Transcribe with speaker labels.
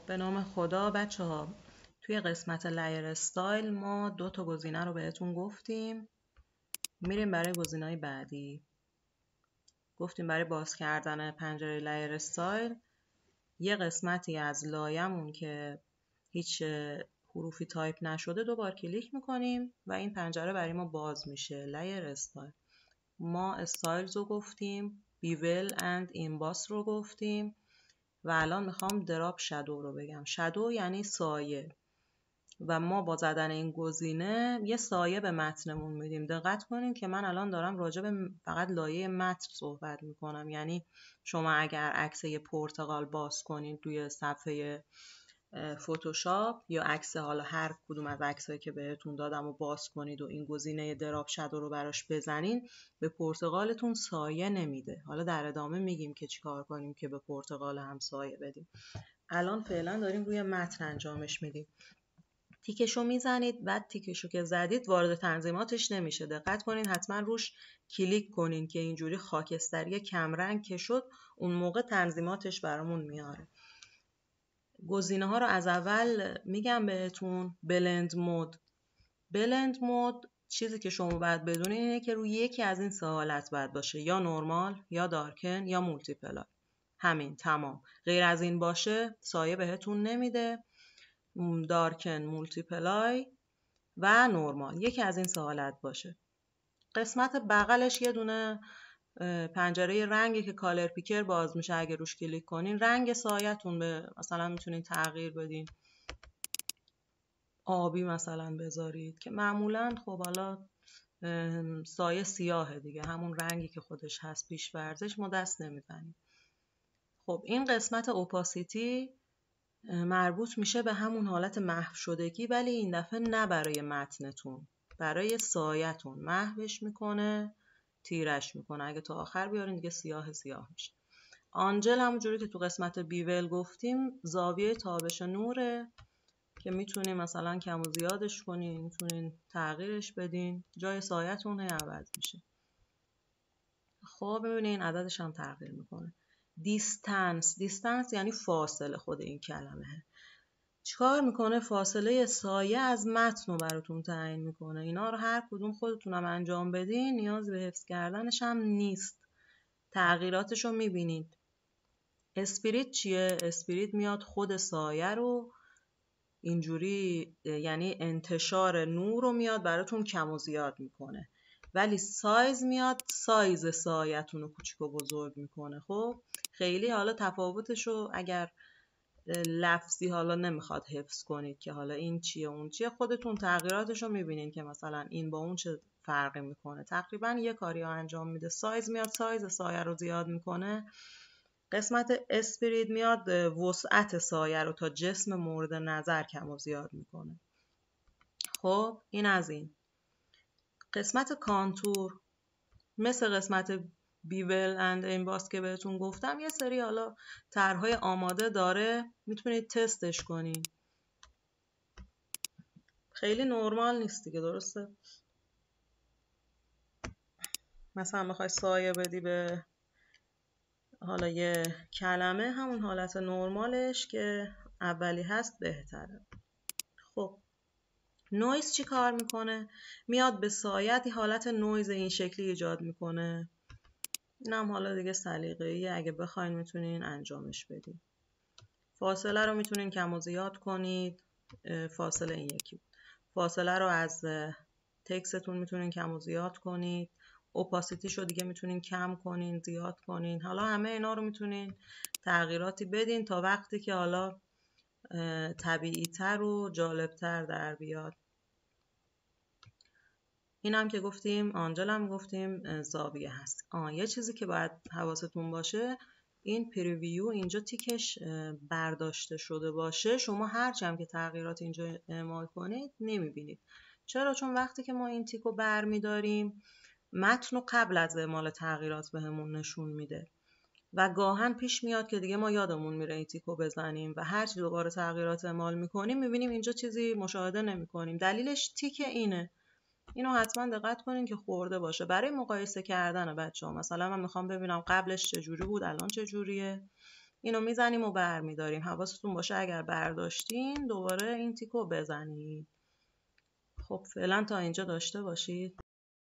Speaker 1: به نام خدا بچه ها، توی قسمت لایر استایل ما 2 تا گزینه رو بهتون گفتیم. میریم برای گزینه‌های بعدی. گفتیم برای باز کردن پنجره لایر استایل یه قسمتی از لایه‌مون که هیچ حروفی تایپ نشده 2 بار کلیک میکنیم و این پنجره برای ما باز میشه. لایر استایل ما استایلز رو گفتیم، بیول اند اینباس رو گفتیم و الان میخوام دراپ شادو رو بگم. شادو یعنی سایه و ما با زدن این گزینه یه سایه به متنمون میدیم. دقت کنین که من الان دارم راجع به فقط لایه متن صحبت میکنم، یعنی شما اگر عکس یه پرتقال باز کنین توی صفحه فتوشاپ یا عکس حالا هر کدوم از عکسایی که بهتون دادم و باز کنید و این گزینه دراپ شادو رو براش بزنین، به پرتقالتون سایه نمیده. حالا در ادامه میگیم که چیکار کنیم که به پرتقال هم سایه بدیم. الان فعلا داریم روی متن انجامش میدیم. تیکشو میزنید، بعد تیکشو که زدید وارد تنظیماتش نمیشه. دقت کنین حتما روش کلیک کنین که اینجوری خاکستری کمرنگ که شد اون موقع تنظیماتش برامون میاره. گزینه ها رو از اول میگم بهتون. بلند مود. بلند مود چیزی که شما باید بدونین اینه که روی یکی از این 3 حالت باید باشه، یا نورمال یا دارکن یا مولتیپلای. همین، تمام. غیر از این باشه سایه بهتون نمیده. دارکن، مولتیپلای و نورمال، یکی از این 3 حالت باشه. قسمت بغلش یه دونه پنجره رنگی که کالر پیکر باز میشه. اگه روش کلیک کنین رنگ سایه‌تون به مثلا میتونین تغییر بدین، آبی مثلا بذارید که معمولا خب حالا سایه سیاهه دیگه، همون رنگی که خودش هست پیش ورزش ما دست نمیزنیم. خب این قسمت اوپاسیتی مربوط میشه به همون حالت محو شدگی، ولی این دفعه نه برای متنتون، برای سایه‌تون. محوش میکنه، تیرش میکنه. اگه تا آخر بیارین دیگه سیاه سیاه میشه. آنجل همونجوری که تو قسمت بیول گفتیم زاویه تابش نوره که میتونین مثلا کم و زیادش کنین، میتونین تغییرش بدین، جای سایه‌تون عوض میشه. خب ببینین عددش هم تغییر میکنه. دیستنس یعنی فاصله. خود این کلمه چیکار میکنه؟ فاصله سایه از متن رو براتون تعیین میکنه. اینا رو هر کدوم خودتونم انجام بدین، نیاز به حفظ کردنش هم نیست. تغییراتش رو میبینید. اسپریت چیه؟ اسپریت میاد خود سایه رو اینجوری، یعنی انتشار نور رو میاد براتون کم و زیاد میکنه، ولی سایز میاد سایز سایه‌تون رو کوچیک و بزرگ میکنه. خب خیلی حالا تفاوتش رو اگر لفظی حالا نمیخواد حفظ کنید که حالا این چیه اون چیه، خودتون تغییراتش رو میبینین که مثلا این با اون چه فرقی میکنه. تقریبا یه کاری رو انجام میده. سایز میاد سایز سایه رو زیاد میکنه. قسمت اسپریت میاد وسعت سایه رو تا جسم مورد نظر کم و زیاد میکنه. خب این از این. قسمت کانتور مثل قسمت بیول اند اینباس که بهتون گفتم یه سری حالا طرح‌های آماده داره، میتونید تستش کنین. خیلی نرمال نیست دیگه، درسته؟ مثلا میخوای سایه بدی به حالا یه کلمه، همون حالت نرمالش که اولی هست بهتره. خب نویز چی کار میکنه؟ میاد به سایه حالت نویز این شکلی ایجاد میکنه. اینم حالا دیگه سلیقه‌ایه، اگه بخواین میتونین انجامش بدین. فاصله رو میتونین کم و زیاد کنید. فاصله این یکی بود. فاصله رو از تکستون میتونین کم و زیاد کنید. اوپاسیتیشو دیگه میتونین کم کنین، زیاد کنین. حالا همه اینا رو میتونین تغییراتی بدین تا وقتی که حالا طبیعی‌تر و جالبتر در بیاد. این هم که گفتیم، آنجل هم گفتیم زاویه هست. یه چیزی که باید حواستون باشه، این پریویو اینجا تیکش برداشته شده باشه. شما هرچی هم که تغییرات اینجا اعمال کنید نمیبینید. چرا؟ چون وقتی که ما این تیکو برمیداریم متن رو قبل از اعمال تغییرات بهمون نشون میده و گاهن پیش میاد که دیگه ما یادمون میره این تیکو بزنیم و هرچی دوباره تغییرات اعمال میکنیم میبینیم اینجا چیزی مشاهده نمیکنیم. دلیلش تیک اینه. اینو حتما دقت کنین که خورده باشه برای مقایسه کردن بچه‌ها. مثلا من میخوام ببینم قبلش چجوری بود الان چجوریه. اینو میزنیم و برمیداریم. حواستون باشه اگر برداشتین دوباره این تیکو بزنید. خب فعلا تا اینجا داشته باشید.